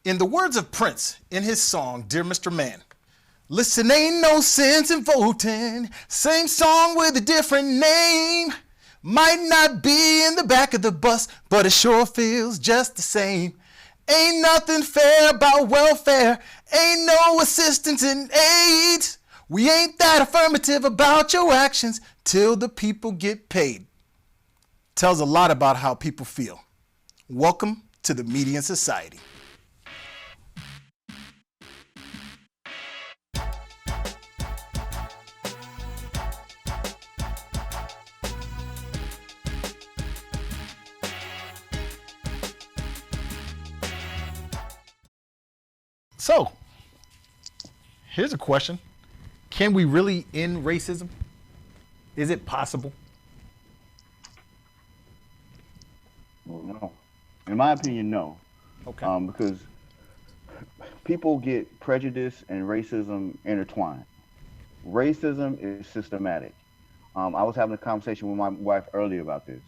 In the words of Prince in his song, Dear Mr. Man, listen, ain't no sense in voting. Same song with a different name. Might not be in the back of the bus, but it sure feels just the same. Ain't nothing fair about welfare. Ain't no assistance in aid. We ain't that affirmative about your actions till the people get paid. Tells a lot about how people feel. Welcome to the Median Society. So, here's a question. Can we really end racism? Is it possible? Well, no. In my opinion, no. Okay. Because people get prejudice and racism intertwined. Racism is systematic. I was having a conversation with my wife earlier about this.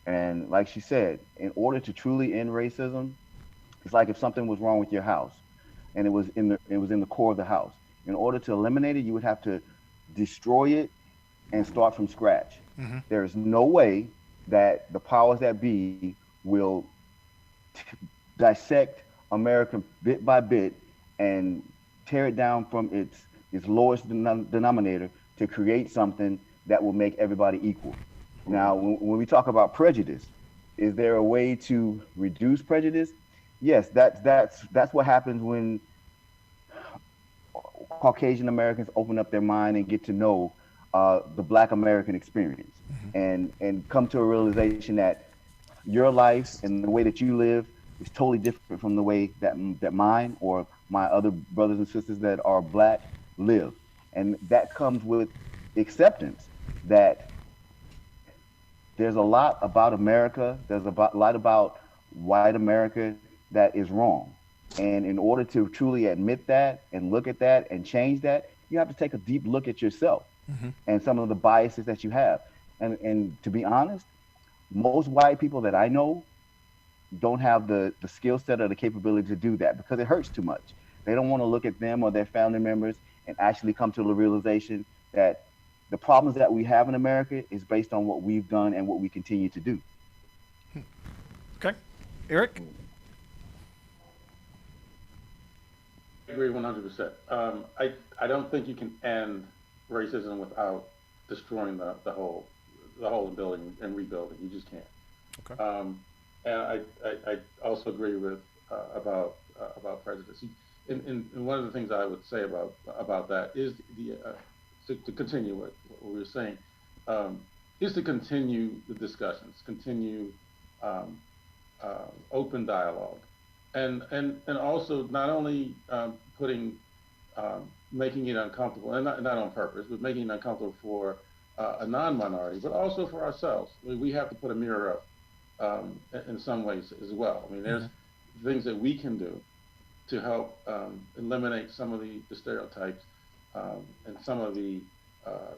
And like she said, in order to truly end racism, it's like if something was wrong with your house and it was in the core of the house. In order to eliminate it, you would have to destroy it and start from scratch. Mm-hmm. There's no way that the powers that be will dissect America bit by bit and tear it down from its lowest denominator to create something that will make everybody equal. Now, when we talk about prejudice, is there a way to reduce prejudice? Yes, that's what happens when Caucasian Americans open up their mind and get to know the Black American experience, and come to a realization that your life and the way that you live is totally different from the way that mine or my other brothers and sisters that are Black live, and that comes with acceptance that there's a lot about America, there's a lot about white America that is wrong. And in order to truly admit that and look at that and change that, you have to take a deep look at yourself and some of the biases that you have. And to be honest, most white people that I know don't have the skill set or the capability to do that because it hurts too much. They don't want to look at them or their family members and actually come to the realization that the problems that we have in America is based on what we've done and what we continue to do. Okay. Eric? I agree 100%. I don't think you can end racism without destroying the whole building and rebuilding. You just can't. Okay. And I also agree with about prejudice. And one of the things I would say about that is to continue what we were saying, is to continue the discussions, continue open dialogue, and also not only making it uncomfortable, and not on purpose, but making it uncomfortable for a non-minority, but also for ourselves. I mean, we have to put a mirror up in some ways as well. I mean, there's things that we can do to help eliminate some of the stereotypes and some of the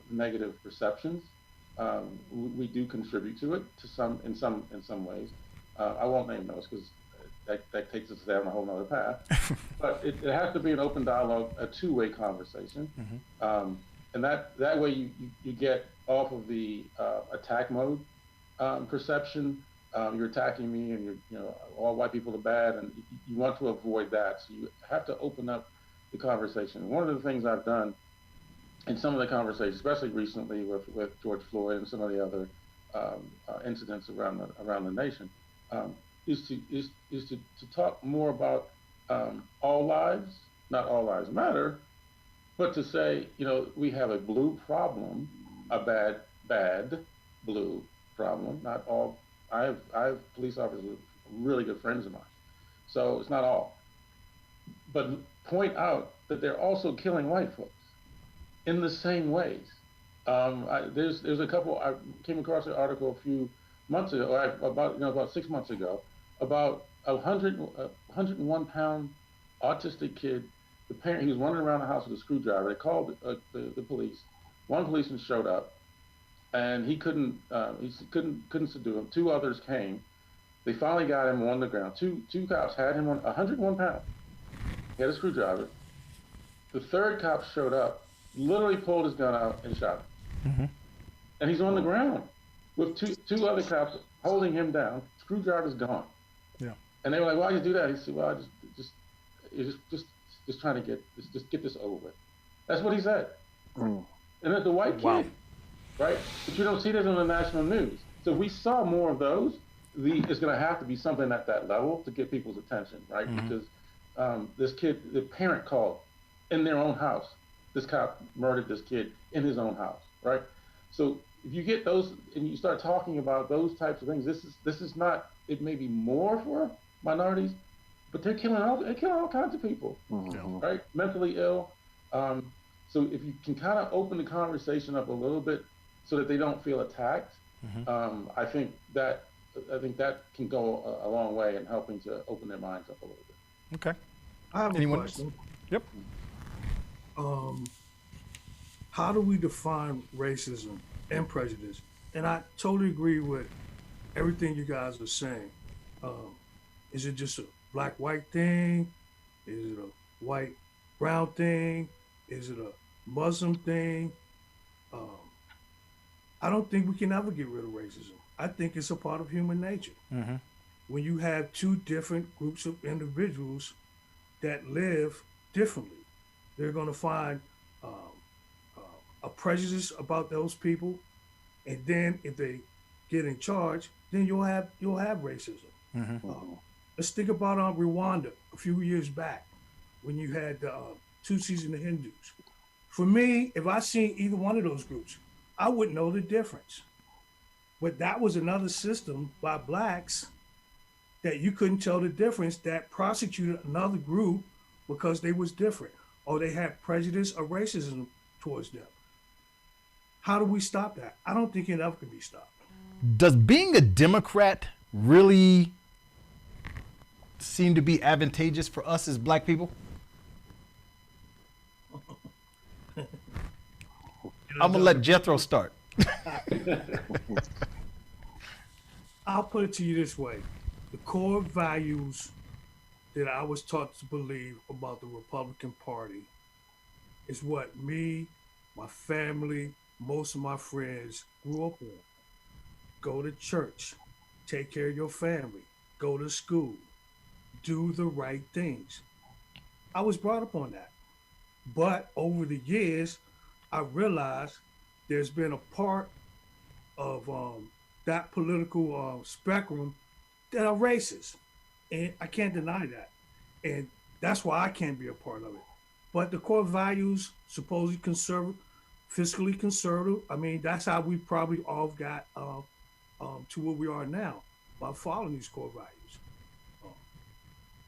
negative perceptions. We do contribute to it in some ways. I won't name those because that takes us down a whole nother path. But it has to be an open dialogue, a two-way conversation, and that way you get off of the attack mode perception. You're attacking me, and all white people are bad, and you want to avoid that. So you have to open up the conversation. One of the things I've done in some of the conversations, especially recently with George Floyd and some of the other incidents around the nation, is to talk more about all lives, not all lives matter, but to say, we have a blue problem, a bad blue problem. Not all. I have police officers who are really good friends of mine, so it's not all. But point out that they're also killing white folks in the same ways. There's a couple. I came across an article a few months ago, about 6 months ago, about 101 pound autistic kid. The parent, he was running around the house with a screwdriver. They called the police. One policeman showed up, and he couldn't subdue him. Two others came. They finally got him on the ground. Two cops had him on 101 pounds. He had a screwdriver. The third cop showed up, literally pulled his gun out and shot him. And he's on the ground with two other cops holding him down. Screwdriver's gone. Yeah. And they were like, "Why did you do that?" He said, "Well, I just trying to get this over with." That's what he said. And the white kid, right? But you don't see this on the national news. So if we saw more of those, it's going to have to be something at that level to get people's attention, right? Because this kid, the parent called in their own house. This cop murdered this kid in his own house, right? So if you get those and you start talking about those types of things, this is not. It may be more for minorities, but they're killing all kinds of people, right? Mentally ill. So if you can kind of open the conversation up a little bit so that they don't feel attacked, I think that can go a long way in helping to open their minds up a little bit. Okay. I have a question. Yep. How do we define racism and prejudice? And I totally agree with everything you guys are saying. Is it just a black-white thing? Is it a white-brown thing? Is it a Muslim thing? I don't think we can ever get rid of racism. I think it's a part of human nature. When you have two different groups of individuals that live differently, they're going to find a prejudice about those people, and then if they get in charge, then you'll have racism. Let's think about Rwanda a few years back when you had the Tutsis and the Hindus. For me, if I seen either one of those groups, I wouldn't know the difference. But that was another system by blacks that you couldn't tell the difference, that prosecuted another group because they was different or they had prejudice or racism towards them. How do we stop that? I don't think it ever can be stopped. Does being a Democrat really seem to be advantageous for us as black people? I'm gonna let Jethro start. I'll put it to you this way. The core values that I was taught to believe about the Republican Party is what me, my family, most of my friends grew up on. Go to church, take care of your family, go to school, do the right things. I was brought up on that. But over the years, I realized there's been a part of that political spectrum that are racist. And I can't deny that. And that's why I can't be a part of it. But the core values, supposedly conservative, fiscally conservative, I mean, that's how we probably all got to where we are now, by following these core values.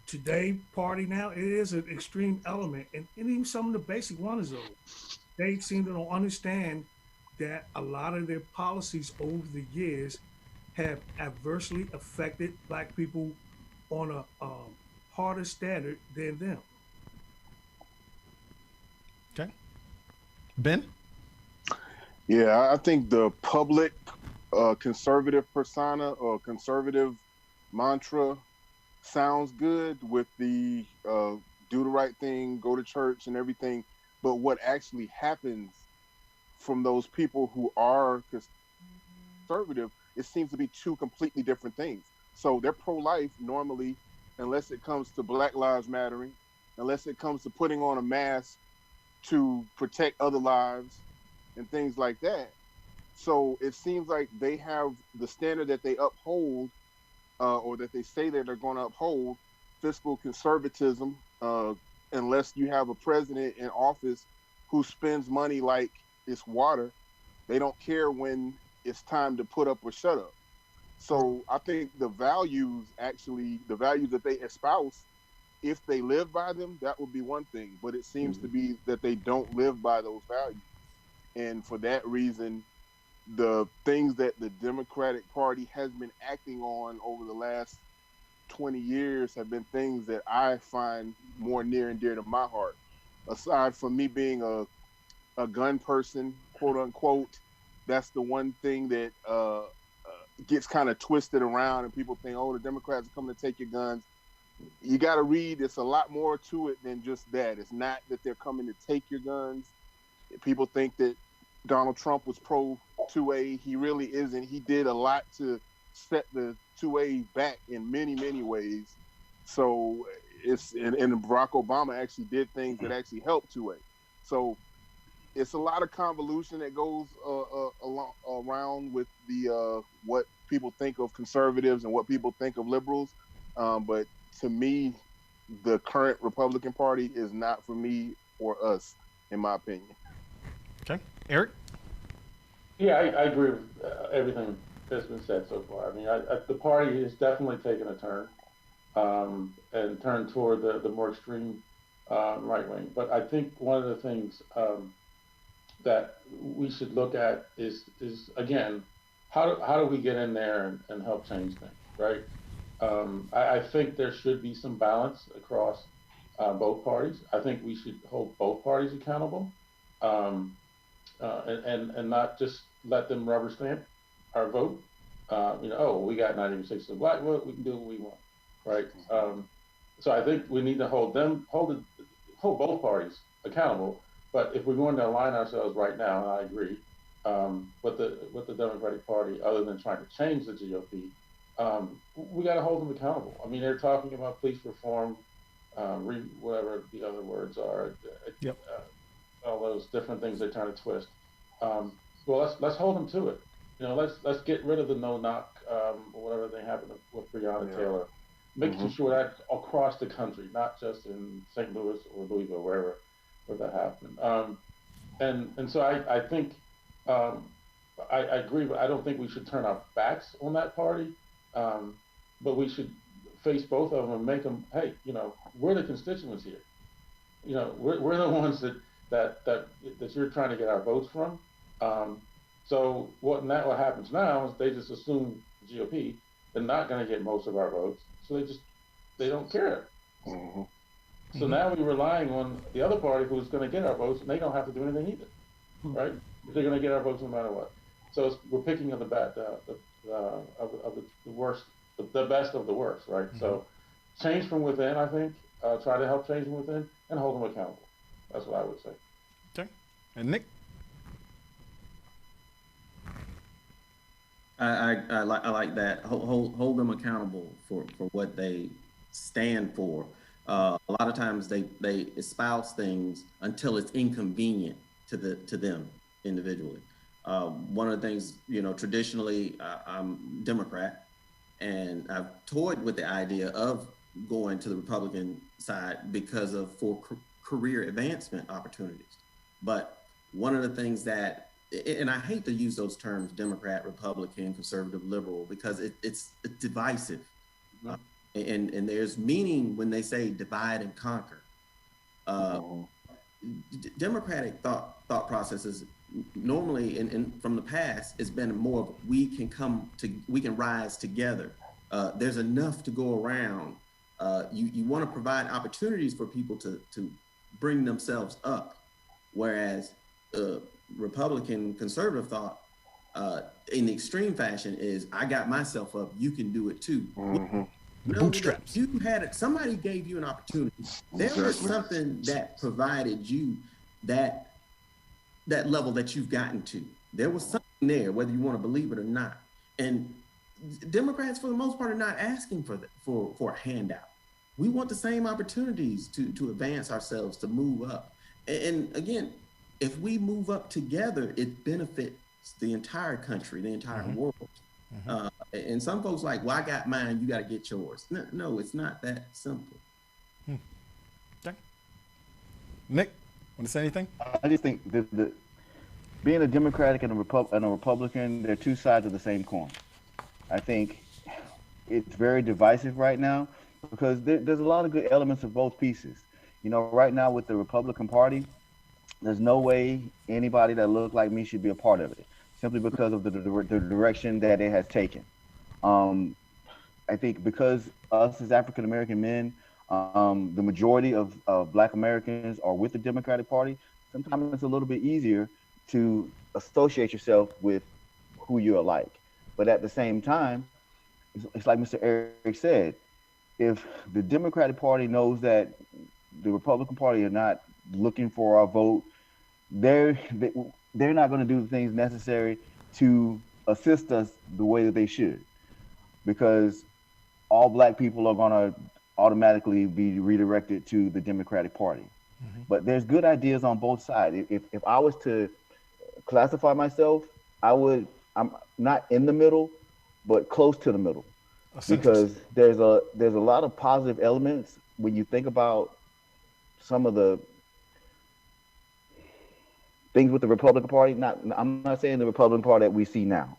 Today, party now, it is an extreme element. And even some of the basic ones, though, they seem to don't understand that a lot of their policies over the years have adversely affected black people on a harder standard than them. Okay. Ben? Yeah, I think the public conservative persona or conservative mantra sounds good with the do the right thing, go to church and everything. But what actually happens from those people who are conservative, it seems to be two completely different things. So they're pro-life normally, unless it comes to Black Lives Mattering, unless it comes to putting on a mask to protect other lives and things like that. So it seems like they have the standard that they uphold, or that they say that they're going to uphold, fiscal conservatism, unless you have a president in office who spends money like it's water. They don't care when it's time to put up or shut up. So I think the values that they espouse, if they live by them, that would be one thing. But it seems to be that they don't live by those values. And for that reason, the things that the Democratic Party has been acting on over the last 20 years have been things that I find more near and dear to my heart. Aside from me being a gun person, quote unquote, that's the one thing that gets kind of twisted around, and people think, oh, the Democrats are coming to take your guns. you got to read. It's a lot more to it than just that. It's not that they're coming to take your guns. People think that Donald Trump was pro 2A. He really isn't. He did a lot to set the 2A back in many, many ways. So and Barack Obama actually did things that actually helped 2A. So it's a lot of convolution that goes around with the what people think of conservatives and what people think of liberals. But to me, the current Republican Party is not for me or us, in my opinion. Okay, Eric. Yeah, I agree with everything that's been said so far. I mean, the party has definitely taken a turn and turned toward the more extreme right wing. But I think one of the things that we should look at is again, how do we get in there and help change things, right? I think there should be some balance across both parties. I think we should hold both parties accountable. And not just let them rubber stamp our vote. We got 90% of the black vote, we can do what we want, right? So I think we need to hold both parties accountable. But if we're going to align ourselves right now, and I agree, with the Democratic Party, other than trying to change the GOP, we got to hold them accountable. I mean, they're talking about police reform, whatever the other words are. Yep. All those different things they're trying to twist. Well, let's hold them to it. Let's get rid of the no knock, or whatever they happened with Breonna Taylor. Making sure that across the country, not just in St. Louis or Louisville, where that happened. And so I think I agree, but I don't think we should turn our backs on that party. But we should face both of them and make them, hey, we're the constituents here. We're the ones that you're trying to get our votes from. So what happens now is they just assume the GOP, they're not going to get most of our votes, so they don't care. Mm-hmm. So now we're relying on the other party who's going to get our votes, and they don't have to do anything either, right? They're going to get our votes no matter what. So we're picking of the worst, the best of the worst, right? Mm-hmm. So change from within, I think. Try to help change from within and hold them accountable. That's what I would say. Okay, and Nick. I like that. Hold them accountable for what they stand for. A lot of times they espouse things until it's inconvenient to them individually. One of the things, traditionally I'm Democrat, and I've toyed with the idea of going to the Republican side because of career advancement opportunities. But one of the things that, and I hate to use those terms, Democrat, Republican, conservative, liberal, because it's divisive. Mm-hmm. And there's meaning when they say divide and conquer. Democratic thought processes normally, and from the past, has been more of we can rise together. There's enough to go around. You want to provide opportunities for people to bring themselves up, whereas Republican conservative thought in the extreme fashion is I got myself up, you can do it too. Mm-hmm. The bootstraps. You somebody gave you an opportunity. There was something that provided you that level that you've gotten to. There was something there, whether you want to believe it or not. And Democrats, for the most part, are not asking for a handout. We want the same opportunities to advance ourselves, to move up. And again, if we move up together, it benefits the entire country, the entire mm-hmm. world. Mm-hmm. And some folks like, well, I got mine, you got to get yours. No, it's not that simple. Okay. Nick, want to say anything? I just think that being a Democratic and a Republican, they're two sides of the same coin. I think it's very divisive right now because there's a lot of good elements of both pieces. Right now with the Republican Party, there's no way anybody that looks like me should be a part of it, simply because of the direction that it has taken. I think because us as African American men, the majority of Black Americans are with the Democratic Party. Sometimes it's a little bit easier to associate yourself with who you're like. But at the same time, it's like Mr. Eric said, if the Democratic Party knows that the Republican Party are not looking for our vote, they're they're not going to do the things necessary to assist us the way that they should, because all black people are going to automatically be redirected to the Democratic Party. But there's good ideas on both sides. If I was to classify myself, I'm not in the middle, but close to the middle, because there's a lot of positive elements when you think about some of the things with the Republican Party. I'm not saying the Republican Party that we see now,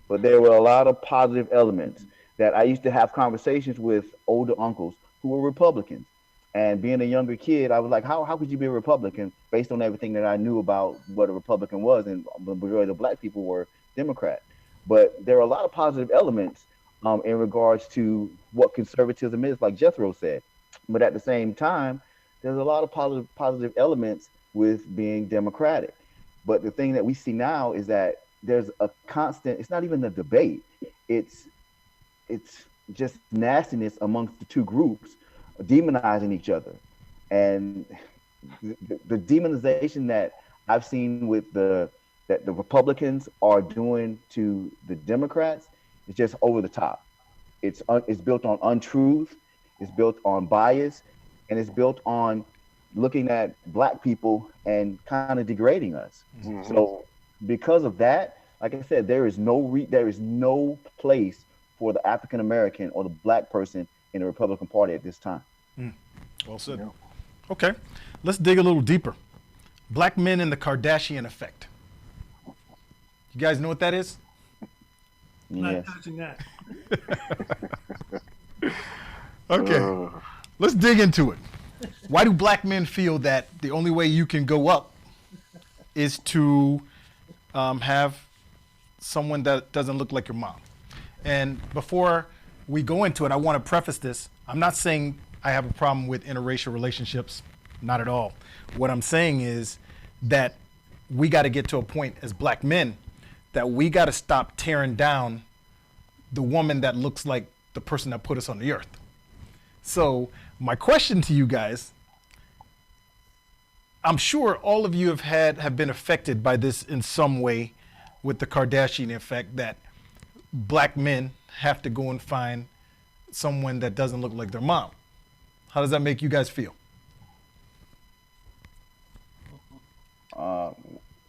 but there were a lot of positive elements that I used to have conversations with older uncles who were Republicans. And being a younger kid, I was like, how could you be a Republican based on everything that I knew about what a Republican was, and the majority of black people were Democrat. But there are a lot of positive elements in regards to what conservatism is, like Jethro said. But at the same time, there's a lot of positive elements with being Democratic. But the thing that we see now is that there's a constant, it's not even a debate, it's just nastiness amongst the two groups demonizing each other. And the demonization that I've seen with that the Republicans are doing to the Democrats is just over the top. It's built on untruth, it's built on bias, and it's built on looking at black people and kind of degrading us. So because of that, like I said, there is no place for the African American or the black person in the Republican Party at this time. Well said. Yeah. Okay, let's dig a little deeper. Black men and the Kardashian effect. You guys know what that is? Not touching that. Okay, let's dig into it. Why do black men feel that the only way you can go up is to have someone that doesn't look like your mom? And before we go into it, I want to preface this. I'm not saying I have a problem with interracial relationships, not at all. What I'm saying is that we got to get to a point as black men that we got to stop tearing down the woman that looks like the person that put us on the earth. So my question to you guys, I'm sure all of you have been affected by this in some way with the Kardashian effect, that black men have to go and find someone that doesn't look like their mom. How does that make you guys feel?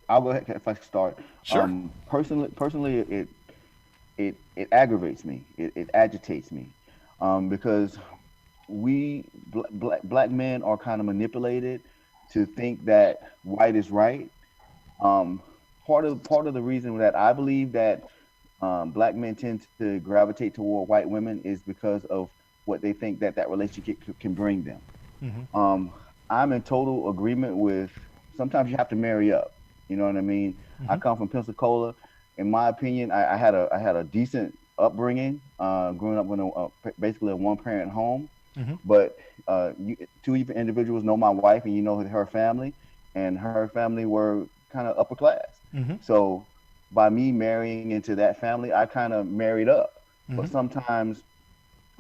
I'll go ahead if I start. Sure. Personally, it aggravates me. It agitates me, because black men are kind of manipulated to think that white is right. Part of the reason that I believe that black men tend to gravitate toward white women is because of what they think that relationship can bring them. Mm-hmm. I'm in total agreement with, sometimes you have to marry up. You know what I mean? Mm-hmm. I come from Pensacola. In my opinion, I had a decent upbringing, growing up in basically a one-parent home. Mm-hmm. But two individuals know my wife, and you know her family, and her family were kind of upper class. Mm-hmm. So by me marrying into that family, I kind of married up. Mm-hmm. But sometimes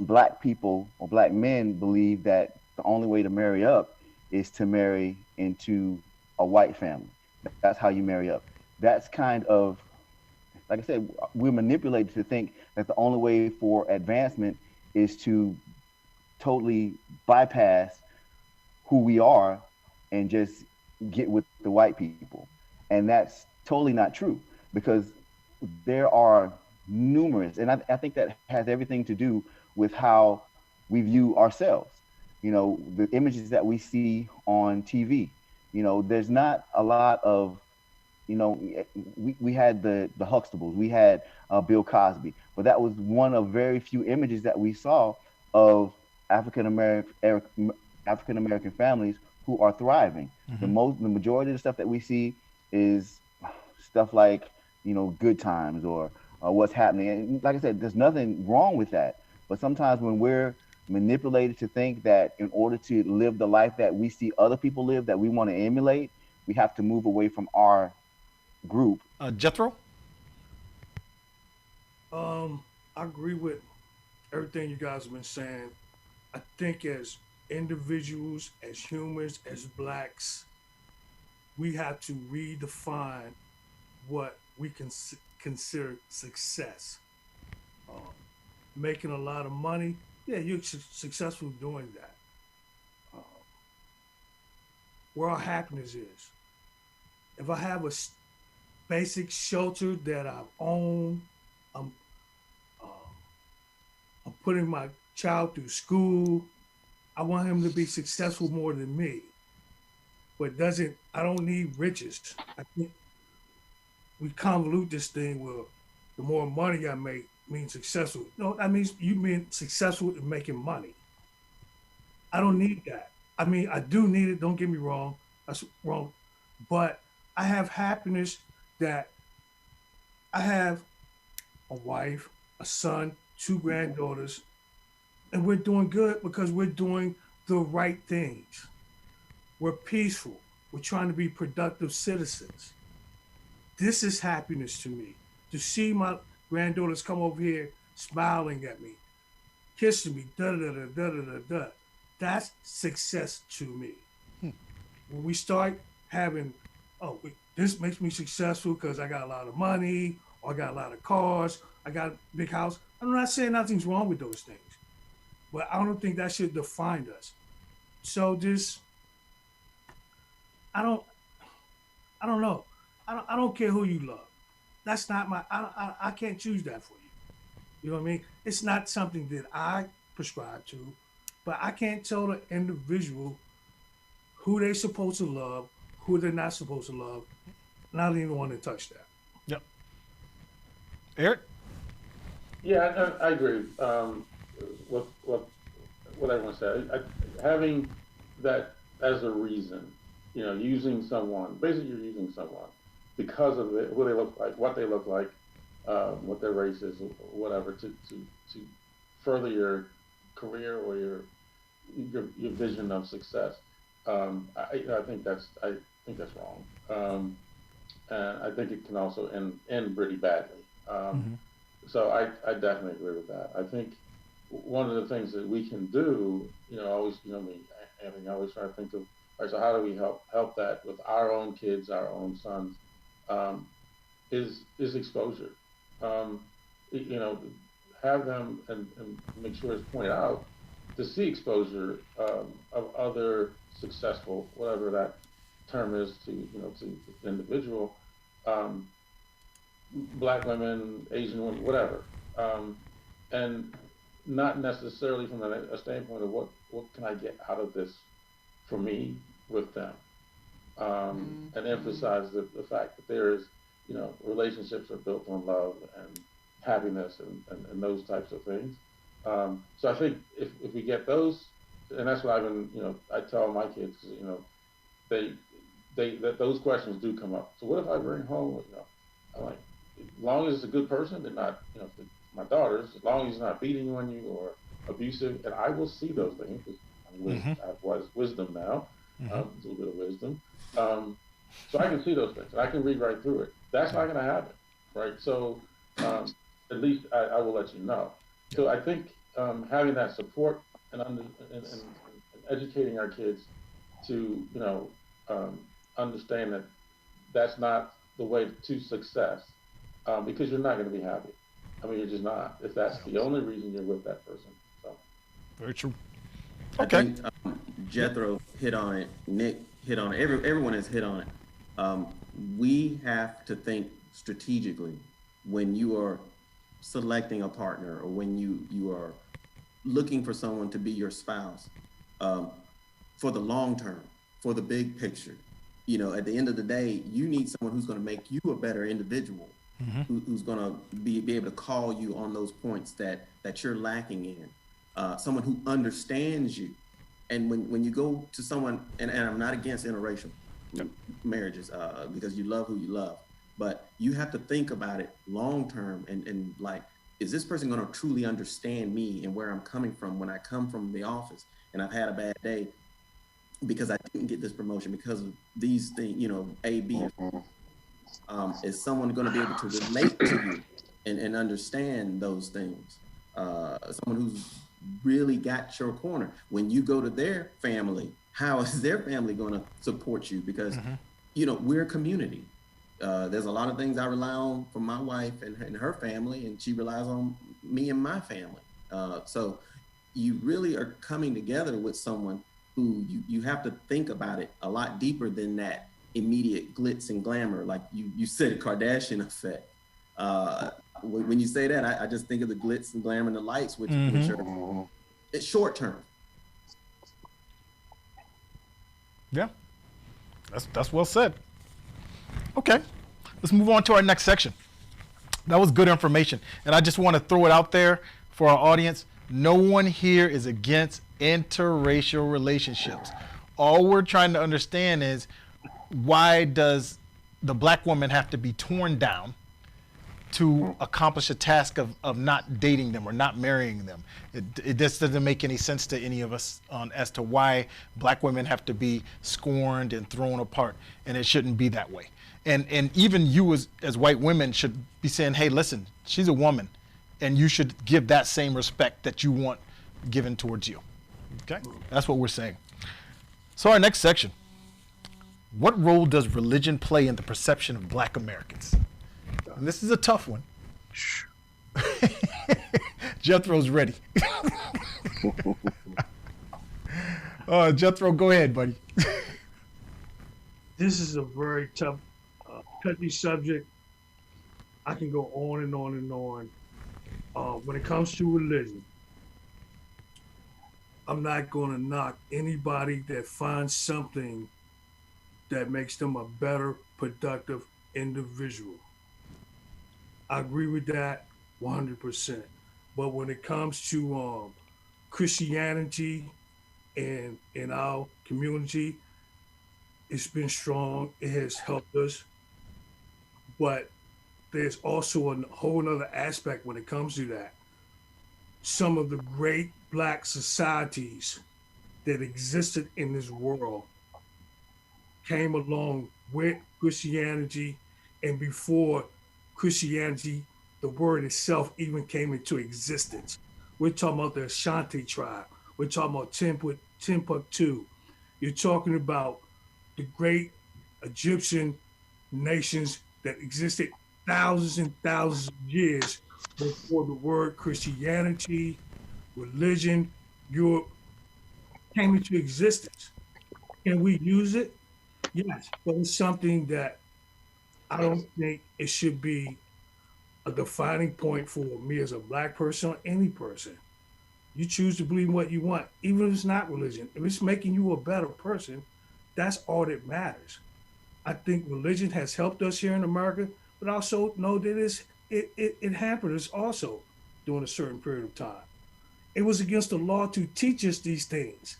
black people or black men believe that the only way to marry up is to marry into a white family. That's how you marry up. That's kind of, like I said, we're manipulated to think that the only way for advancement is to totally bypass who we are and just get with the white people. And that's totally not true, because there are numerous, and I think that has everything to do with how we view ourselves. You know, the images that we see on TV, you know, there's not a lot of, you know, we had the Huxtables, we had Bill Cosby, but that was one of very few images that we saw of African American families who are thriving. Mm-hmm. The majority of the stuff that we see is stuff like, you know, Good Times or what's happening. And like I said, there's nothing wrong with that. But sometimes when we're manipulated to think that in order to live the life that we see other people live, that we want to emulate, we have to move away from our group. Jethro? I agree with everything you guys have been saying. I think as individuals, as humans, as blacks, we have to redefine what we can consider success. Making a lot of money, yeah, you're successful doing that. Where our happiness is. If I have a basic shelter that I own, I'm putting my child through school. I want him to be successful more than me. But I don't need riches. I think we convolute this thing where the more money I make means successful. No, that means you mean successful in making money. I don't need that. I mean, I do need it. Don't get me wrong. That's wrong. But I have happiness that I have a wife, a son, 2 granddaughters, and we're doing good because we're doing the right things. We're peaceful. We're trying to be productive citizens. This is happiness to me. To see my granddaughters come over here smiling at me, kissing me, da-da-da-da-da-da-da. That's success to me. When we start having, this makes me successful because I got a lot of money, or I got a lot of cars, I got a big house. I'm not saying nothing's wrong with those things, but I don't think that should define us. So I don't know. I don't care who you love. That's not I can't choose that for you. You know what I mean? It's not something that I prescribe to, but I can't tell the individual who they're supposed to love, who they're not supposed to love, and I don't even want to touch that. Yep. Eric? Yeah, I agree with what everyone said. Having that as a reason, using someone, basically you're using someone because of who they look like, what they look like, what their race is, or whatever, to further your career or your vision of success. I think that's wrong, and I think it can also end pretty badly. So I definitely agree with that. I think one of the things that we can do, always, Anthony, I always try to think of, all right, so how do we help that with our own kids, our own sons, is exposure. Have them and make sure it's pointed out to see exposure of other successful, whatever that term is to the individual, Black women, Asian women, whatever, and not necessarily from a standpoint of what can I get out of this for me with them, and emphasize the fact that there is, relationships are built on love and happiness and those types of things. So I think if we get those, and that's what I've been, I tell my kids, that those questions do come up. So what if I bring home, I'm like, as long as it's a good person, they're not, my daughters, as long as he's not beating on you or abusive, and I will see those things because I have wisdom now, a little bit of wisdom. So I can see those things. I can read right through it. That's not going to happen, right? So at least I will let you know. So I think having that support and educating our kids to, understand that that's not the way to success, because you're not going to be happy. I mean, you're just not, if that's the only reason you're with that person. So. Very true. Okay. Okay. I think, Jethro hit on it. Nick hit on it. Everyone has hit on it. We have to think strategically when you are selecting a partner or when you are looking for someone to be your spouse, for the long term, for the big picture. At the end of the day, you need someone who's going to make you a better individual, who's going to be able to call you on those points that you're lacking in, someone who understands you. And when you go to someone, and I'm not against interracial marriages, because you love who you love, but you have to think about it long term and like, is this person going to truly understand me and where I'm coming from when I come from the office and I've had a bad day because I didn't get this promotion because of these things, A, B. Is someone going to be able to relate to you and understand those things? Someone who's really got your corner. When you go to their family, how is their family going to support you? Because, we're a community. There's a lot of things I rely on from my wife and her family, and she relies on me and my family. So you really are coming together with someone who you have to think about it a lot deeper than that immediate glitz and glamour. Like you said, Kardashian effect. When you say that, I just think of the glitz and glamour and the lights, which are it's short term. Yeah, that's well said. Okay, let's move on to our next section. That was good information, and I just want to throw it out there for our audience. No one here is against interracial relationships. All we're trying to understand is, why does the black woman have to be torn down to accomplish a task of not dating them or not marrying them? It just doesn't make any sense to any of us as to why black women have to be scorned and thrown apart, and it shouldn't be that way. And even you as white women should be saying, hey, listen, she's a woman, and you should give that same respect that you want given towards you. Okay, that's what we're saying. So our next section, what role does religion play in the perception of black Americans? And this is a tough one. Jethro's ready. Jethro, go ahead, buddy. This is a very tough, touchy subject. I can go on and on and on. When it comes to religion, I'm not going to knock anybody that finds something that makes them a better, productive individual. I agree with that 100%. But when it comes to Christianity and in our community, it's been strong. It has helped us. But there's also a whole other aspect when it comes to that. Some of the great black societies that existed in this world came along with Christianity, and before Christianity, the word itself even came into existence. We're talking about the Ashanti tribe. We're talking about Timbuktu. You're talking about the great Egyptian nations that existed thousands and thousands of years before the word Christianity, religion, Europe came into existence. Can we use it? Yes, but it's something that I don't think it should be a defining point for me as a black person or any person. You choose to believe what you want, even if it's not religion. If it's making you a better person, that's all that matters. I think religion has helped us here in America, but also know that it hampered us also during a certain period of time. It was against the law to teach us these things.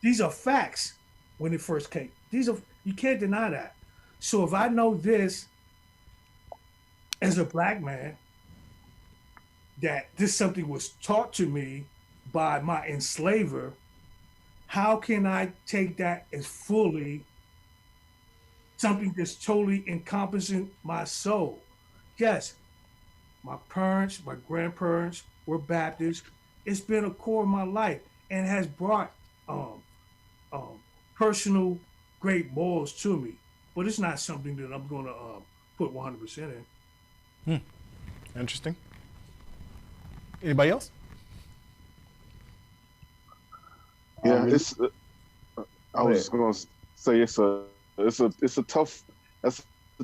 These are facts when it first came. You can't deny that. So if I know this as a black man, that this something was taught to me by my enslaver, how can I take that as fully something that's totally encompassing my soul? Yes, my parents, my grandparents were Baptists. It's been a core of my life and has brought personal great morals to me. But it's not something that I'm going to put 100% in. Interesting. Anybody else? Yeah, I was going to say it's a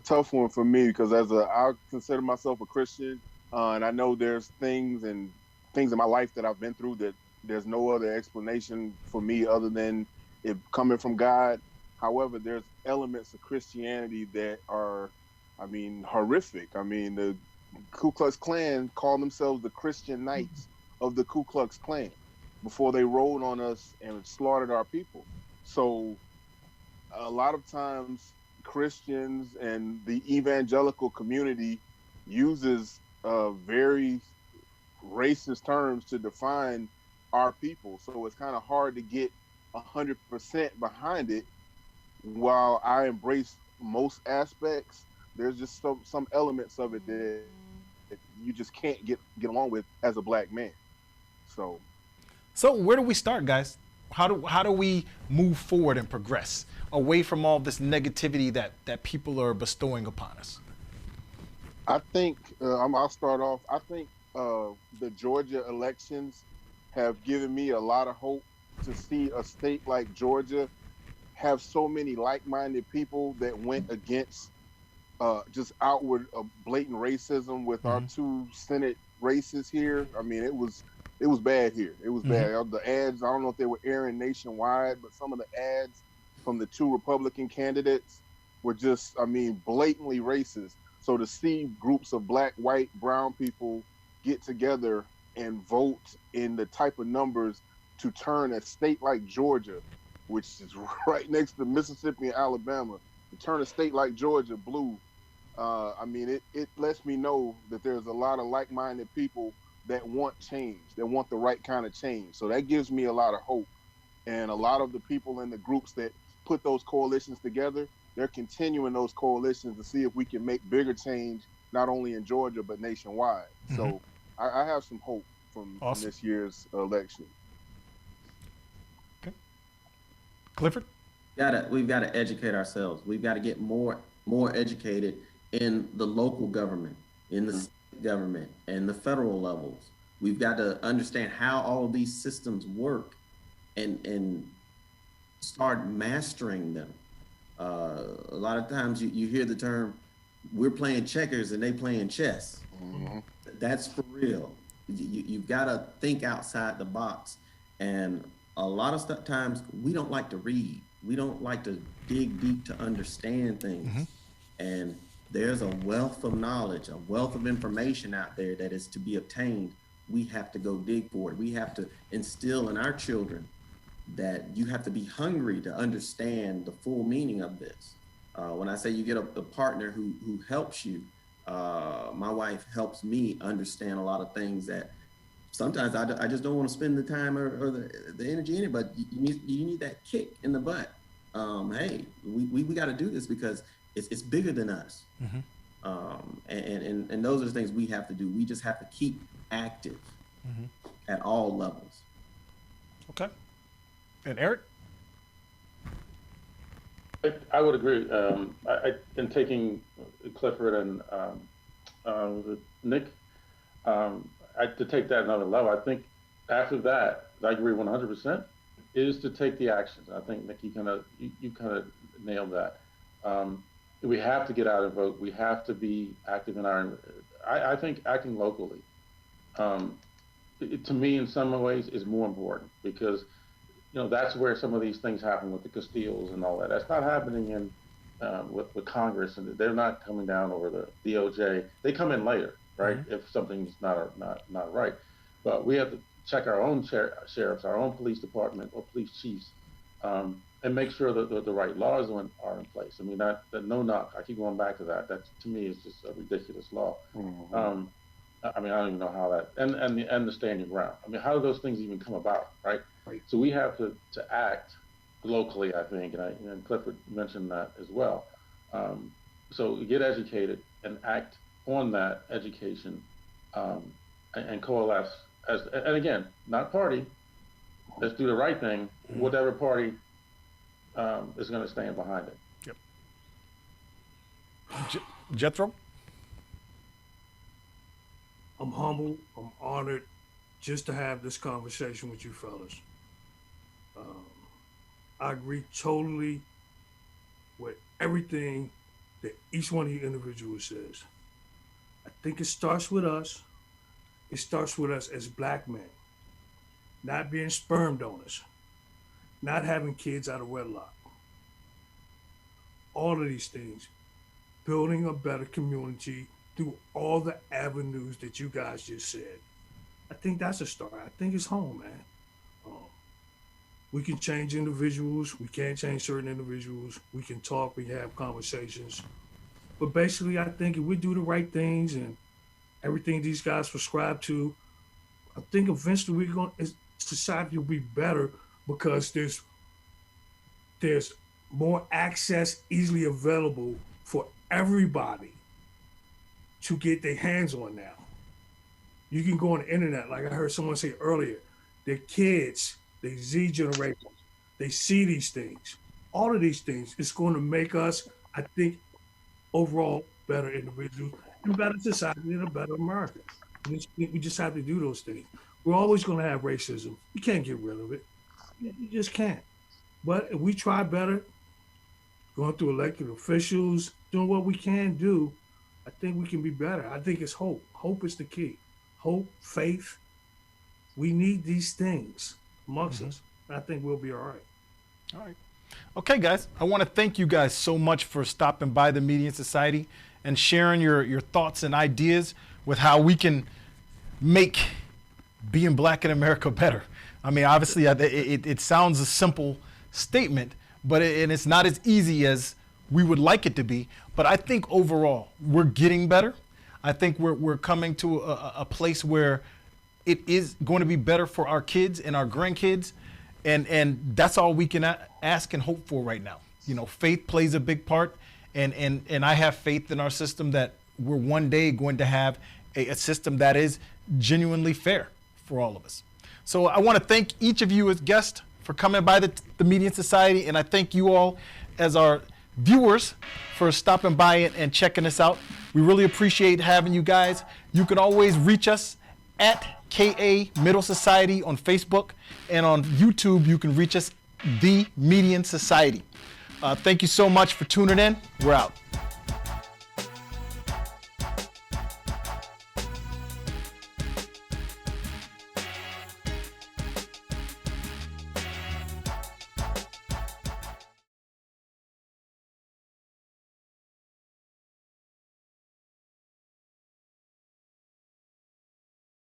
tough one for me, because I consider myself a Christian, and I know there's things in my life that I've been through that there's no other explanation for me other than it coming from God. However, there's elements of Christianity that are, horrific. The Ku Klux Klan called themselves the Christian Knights of the Ku Klux Klan before they rolled on us and slaughtered our people. So a lot of times Christians and the evangelical community uses very racist terms to define our people. So it's kind of hard to get 100% behind it. While I embrace most aspects, there's just some elements of it that you just can't get along with as a black man. So where do we start, guys? How do we move forward and progress away from all this negativity that people are bestowing upon us? I think I'll start off. I think the Georgia elections have given me a lot of hope to see a state like Georgia have so many like-minded people that went against just outward blatant racism with our two Senate races here. I mean, it was bad here. It was bad. The ads, I don't know if they were airing nationwide, but some of the ads from the two Republican candidates were just, I mean, blatantly racist. So to see groups of black, white, brown people get together and vote in the type of numbers to turn a state like Georgia, which is right next to Mississippi and Alabama, to turn a state like Georgia blue, I mean, it lets me know that there's a lot of like-minded people that want change, that want the right kind of change. So that gives me a lot of hope. And a lot of the people in the groups that put those coalitions together, they're continuing those coalitions to see if we can make bigger change, not only in Georgia, but nationwide. So I have some hope from this year's election. Okay. Clifford? We've got to educate ourselves. We've got to get more educated in the local government, in the state government, and the federal levels. We've got to understand how all of these systems work and start mastering them. A lot of times you hear the term, we're playing checkers and they playing chess. That's for real. You've got to think outside the box. And a lot of times we don't like to read. We don't like to dig deep to understand things. And there's a wealth of knowledge, a wealth of information out there that is to be obtained. We have to go dig for it. We have to instill in our children that you have to be hungry to understand the full meaning of this. When I say you get a partner who helps you, my wife helps me understand a lot of things that sometimes I just don't want to spend the time or the energy in it, but you need that kick in the butt. Hey, we got to do this because it's bigger than us. And those are the things we have to do. We just have to keep active at all levels. Okay. And Eric? I would agree. In taking Clifford and Nick, to take that another level, I think after that, I agree 100%, is to take the actions. I think, Nick, you kind of nailed that. We have to get out and vote. We have to be active in I think acting locally, to me, in some ways, is more important because, that's where some of these things happen with the Castillos and all that. That's not happening in with Congress, and they're not coming down over the DOJ. They come in later, right? If something's not right. But we have to check our own sheriffs, our own police department or police chiefs, and make sure that the right laws are in place. I mean, that no knock. I keep going back to that. That to me is just a ridiculous law. I mean, I don't even know how that and the stand your ground. I mean, how do those things even come about, right? So we have to act locally, I think, and Clifford mentioned that as well. So get educated and act on that education, and coalesce and again, not party. Let's do the right thing. Whatever party is going to stand behind it. Yep. Jethro? I'm humbled. I'm honored just to have this conversation with you fellas. I agree totally with everything that each one of you individuals says. I think it starts with us. It starts with us as black men, not being sperm donors, not having kids out of wedlock. All of these things, building a better community through all the avenues that you guys just said. I think that's a start. I think it's home, man. We can change individuals. We can't change certain individuals. We can talk, we have conversations. But basically, I think if we do the right things and everything these guys prescribe to, I think eventually society will be better because there's more access easily available for everybody to get their hands on now. You can go on the internet, like I heard someone say earlier, the kids, the Z generation, they see these things. All of these things is going to make us, I think, overall better individuals and better society and a better America. We just have to do those things. We're always going to have racism. You can't get rid of it. You just can't. But if we try better, going through elected officials, doing what we can do, I think we can be better. I think it's hope. Hope is the key. Hope, faith. We need these things amongst us. I think we'll be all right. All right. Okay, guys, I want to thank you guys so much for stopping by the Median Society and sharing your thoughts and ideas with how we can make being black in America better. I mean, obviously, it sounds a simple statement, but it's not as easy as we would like it to be. But I think overall, we're getting better. I think we're coming to a place where it is going to be better for our kids and our grandkids. And that's all we can ask and hope for right now. You know, faith plays a big part. And I have faith in our system that we're one day going to have a system that is genuinely fair for all of us. So I want to thank each of you as guests for coming by the Median Society. And I thank you all as our viewers for stopping by and checking us out. We really appreciate having you guys. You can always reach us at KA Middle Society on Facebook, and on YouTube you can reach us The Median Society. Thank you so much for tuning in. We're out.